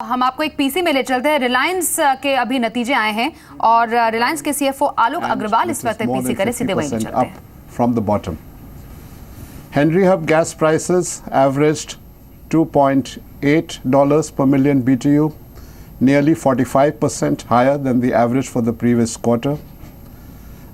हम आपको एक पीसी में ले चलते हैं। रिलायंस के अभी नतीजे आए हैं और रिलायंस के सीएफओ आलोक अग्रवाल इस वक्त पीसी करे, सीधे वहीं चलते हैं। From the bottom, Henry Hub gas prices averaged $2.8 per million BTU, nearly 45% higher than the average for the previous quarter.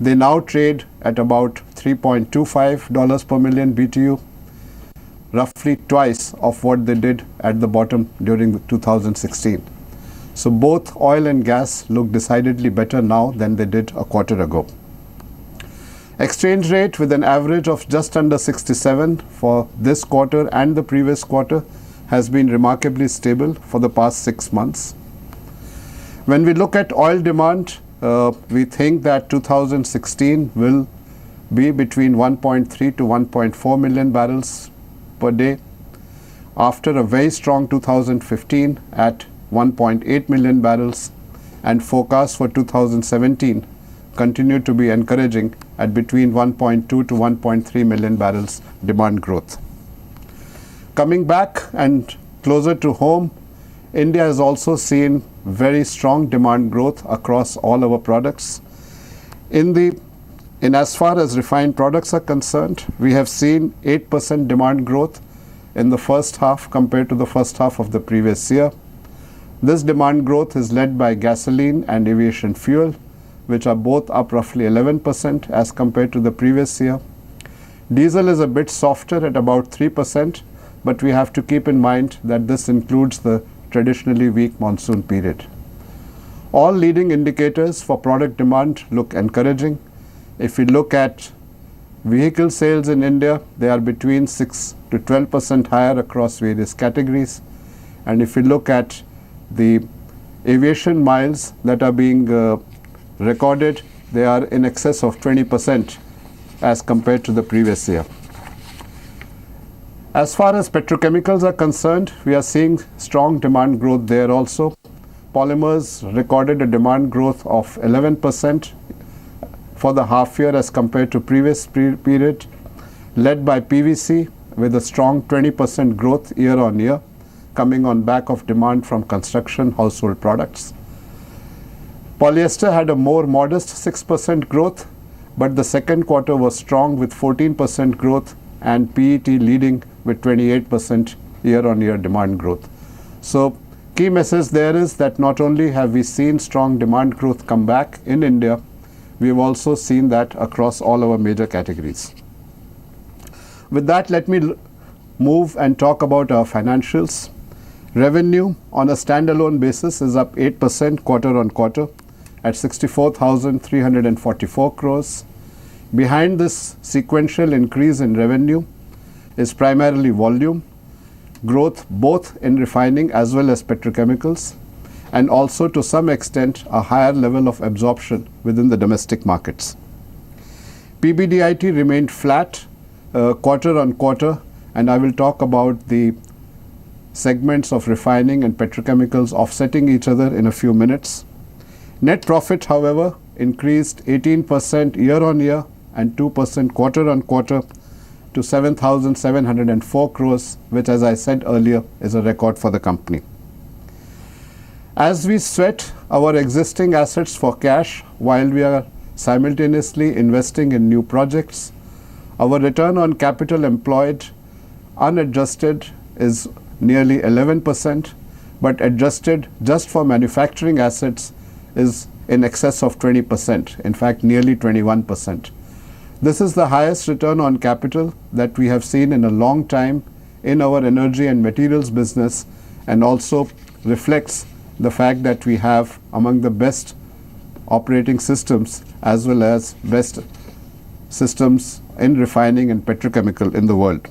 They now trade at about $3.25 per million BTU, roughly twice of what they did at the bottom during 2016. So both oil and gas look decidedly better now than they did a quarter ago. Exchange rate with an average of just under 67 for this quarter and the previous quarter has been remarkably stable for the past 6 months. When we look at oil demand, we think that 2016 will be between 1.3 to 1.4 million barrels per day, after a very strong 2015 at 1.8 million barrels, and forecasts for 2017 continue to be encouraging at between 1.2 to 1.3 million barrels demand growth. Coming back and closer to home, India has also seen very strong demand growth across all our products. In as far as refined products are concerned, we have seen 8% demand growth in the first half compared to the first half of the previous year. This demand growth is led by gasoline and aviation fuel, which are both up roughly 11% as compared to the previous year. Diesel is a bit softer at about 3%, but we have to keep in mind that this includes the traditionally weak monsoon period. All leading indicators for product demand look encouraging. If we look at vehicle sales in India, they are between 6 to 12% higher across various categories. And if we look at the aviation miles that are being recorded, they are in excess of 20% as compared to the previous year. As far as petrochemicals are concerned, we are seeing strong demand growth there also. Polymers recorded a demand growth of 11% for the half year as compared to previous period, led by PVC with a strong 20% growth year on year, coming on back of demand from construction household products. Polyester had a more modest 6% growth, but the second quarter was strong with 14% growth, and PET leading with 28% year-on-year demand growth. So key message there is that not only have we seen strong demand growth come back in India, we have also seen that across all our major categories. With that, let me move and talk about our financials. Revenue on a standalone basis is up 8% quarter on quarter at 64,344 crores. Behind this sequential increase in revenue is primarily volume growth, both in refining as well as petrochemicals, and also to some extent a higher level of absorption within the domestic markets. PBDIT remained flat quarter on quarter, and I will talk about the segments of refining and petrochemicals offsetting each other in a few minutes. Net profit, however, increased 18% year on year and 2% quarter on quarter to 7,704 crores, which, as I said earlier, is a record for the company. As we sweat our existing assets for cash while we are simultaneously investing in new projects, our return on capital employed unadjusted is nearly 11%, but adjusted just for manufacturing assets is in excess of 20%, in fact nearly 21%. This is the highest return on capital that we have seen in a long time in our energy and materials business, and also reflects the fact that we have among the best operating systems as well as best systems in refining and petrochemical in the world.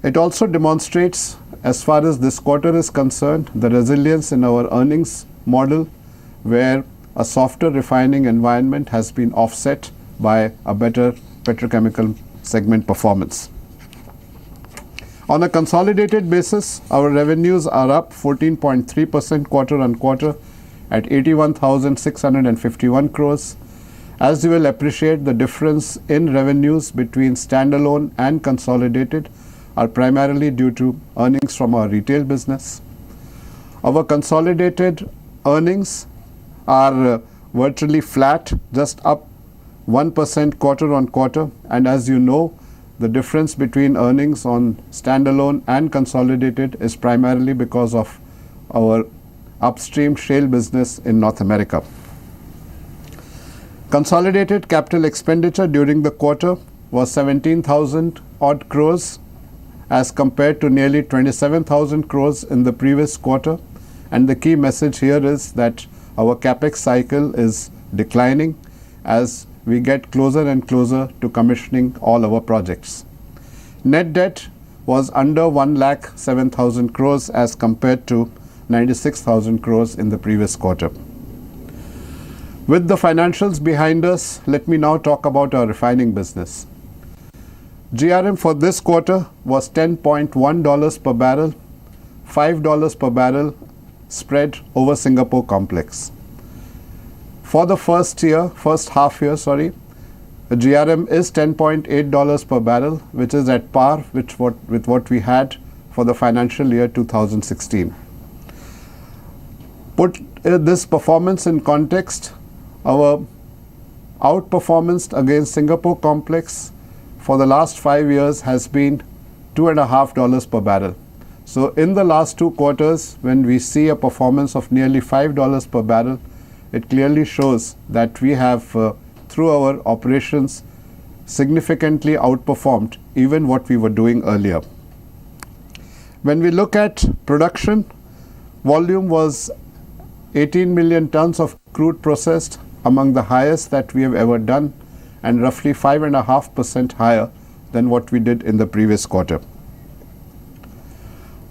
It also demonstrates, as far as this quarter is concerned, the resilience in our earnings model, where a softer refining environment has been offset by a better petrochemical segment performance. On a consolidated basis, our revenues are up 14.3% quarter on quarter at 81,651 crores. As you will appreciate, the difference in revenues between standalone and consolidated are primarily due to earnings from our retail business. Our consolidated earnings are virtually flat, just up 1% quarter on quarter. And as you know, the difference between earnings on standalone and consolidated is primarily because of our upstream shale business in North America. Consolidated capital expenditure during the quarter was 17,000 odd crores as compared to nearly 27,000 crores in the previous quarter. And the key message here is that our capex cycle is declining as we get closer and closer to commissioning all our projects. Net debt was under 1,07,000 crores as compared to 96,000 crores in the previous quarter. With the financials behind us, let me now talk about our refining business. GRM for this quarter was $10.1 per barrel, $5 per barrel spread over Singapore complex. For the first half year, the GRM is $10.8 per barrel, which is at par with what we had for the financial year 2016. Put this performance in context, our outperformance against Singapore complex for the last 5 years has been $2.50 per barrel. So in the last 2 quarters, when we see a performance of nearly $5 per barrel, it clearly shows that we have, through our operations, significantly outperformed even what we were doing earlier. When we look at production, volume was 18 million tons of crude processed, among the highest that we have ever done, and roughly 5.5% higher than what we did in the previous quarter.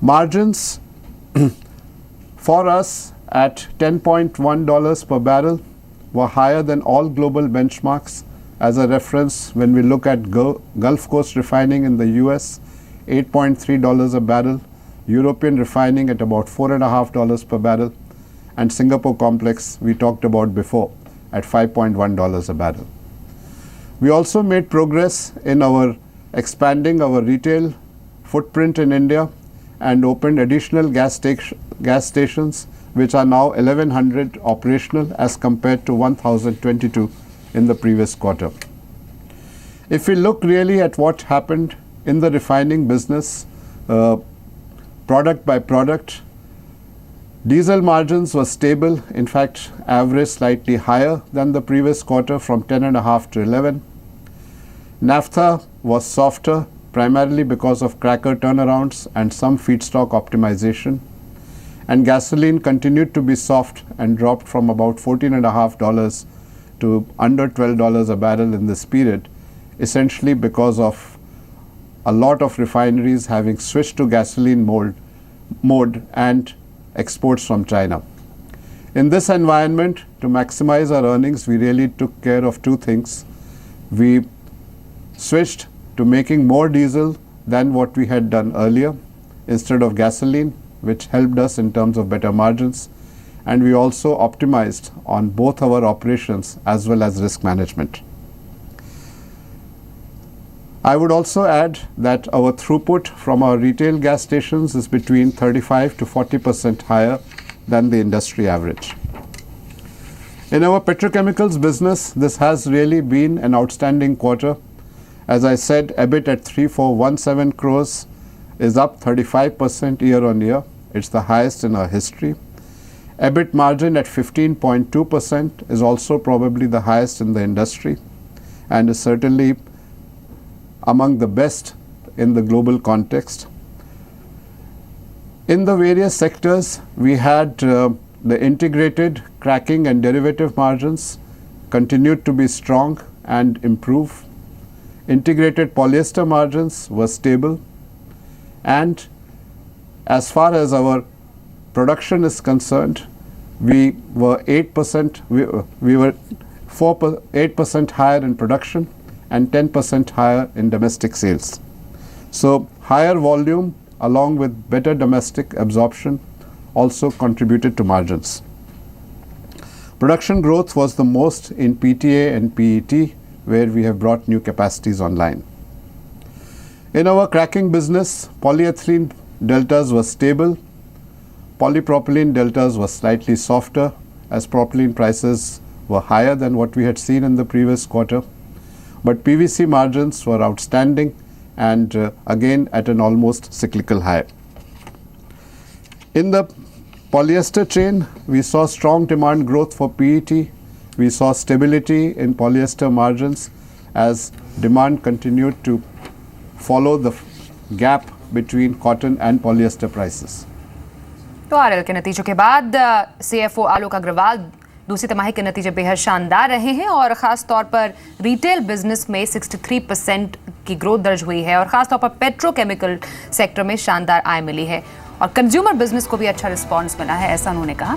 Margins for us at $10.1 per barrel were higher than all global benchmarks. As a reference, when we look at Gulf Coast refining in the US, $8.3 a barrel, European refining at about $4.5 per barrel, and Singapore complex we talked about before at $5.1 a barrel. We also made progress in our expanding our retail footprint in India and opened additional gas stations, which are now 1,100 operational as compared to 1,022 in the previous quarter. If we look really at what happened in the refining business, product by product, diesel margins were stable, in fact averaged slightly higher than the previous quarter from 10.5 to 11. Naphtha was softer, primarily because of cracker turnarounds and some feedstock optimization. And gasoline continued to be soft and dropped from about $14.5 to under $12 a barrel in this period, essentially because of a lot of refineries having switched to gasoline mode and exports from China. In this environment, to maximize our earnings, we really took care of 2 things. We switched to making more diesel than what we had done earlier instead of gasoline, which helped us in terms of better margins. And we also optimized on both our operations as well as risk management. I would also add that our throughput from our retail gas stations is between 35 to 40% higher than the industry average. In our petrochemicals business, this has really been an outstanding quarter. As I said, EBIT at 3,417 crores is up 35% year on year. It's the highest in our history. EBIT margin at 15.2% is also probably the highest in the industry and is certainly among the best in the global context. In the various sectors, we had the integrated cracking and derivative margins continued to be strong and improve. Integrated polyester margins were stable, and as far as our production is concerned, we were 8% higher in production and 10% higher in domestic sales. So higher volume along with better domestic absorption also contributed to margins. Production growth was the most in PTA and PET, where we have brought new capacities online. In our cracking business, polyethylene deltas were stable. Polypropylene deltas were slightly softer as propylene prices were higher than what we had seen in the previous quarter. But PVC margins were outstanding and again at an almost cyclical high. In the polyester chain, we saw strong demand growth for PET. We saw stability in polyester margins as demand continued to follow the gap between cotton and polyester prices. तो RL के नतीजों के बाद CFO आलोक अग्रवाल दूसरी तिमाही के नतीजे बेहद शानदार रहे हैं और ख़ास तौर पर रिटेल बिजनेस में 63% की ग्रोथ दर्ज हुई है और ख़ास तौर पर पेट्रोकेमिकल सेक्टर में शानदार आय मिली है और कंज्यूमर बिजनेस को भी अच्छा रिस्पांस मिला है, ऐसा उन्होंने कहा।